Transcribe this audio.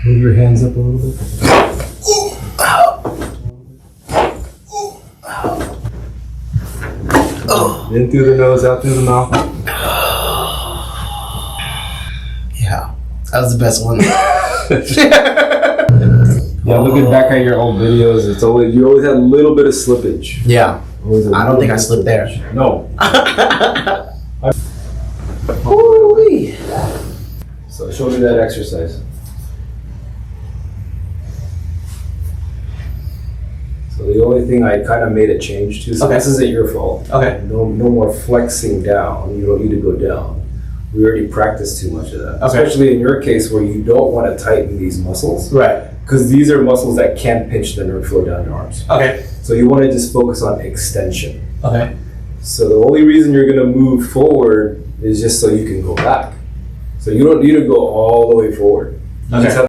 Move your hands up a little bit. In through the nose, out through the mouth. Yeah, that was the best one. Yeah, looking back at your old videos, you always had a little bit of slippage. Yeah, I don't think I slipped there. No. Ooh-wee. So show me that exercise. So the only thing I kind of made a change to, so Okay. this isn't your fault. Okay. No more flexing down. You don't need to go down. We already practiced too much of that. Okay. Especially in your case where you don't want to tighten these muscles. Right. Because these are muscles that can pinch the nerve flow down your arms. Okay. So you want to just focus on extension. Okay. So the only reason you're going to move forward is just so you can go back. So you don't need to go all the way forward. You Okay. just have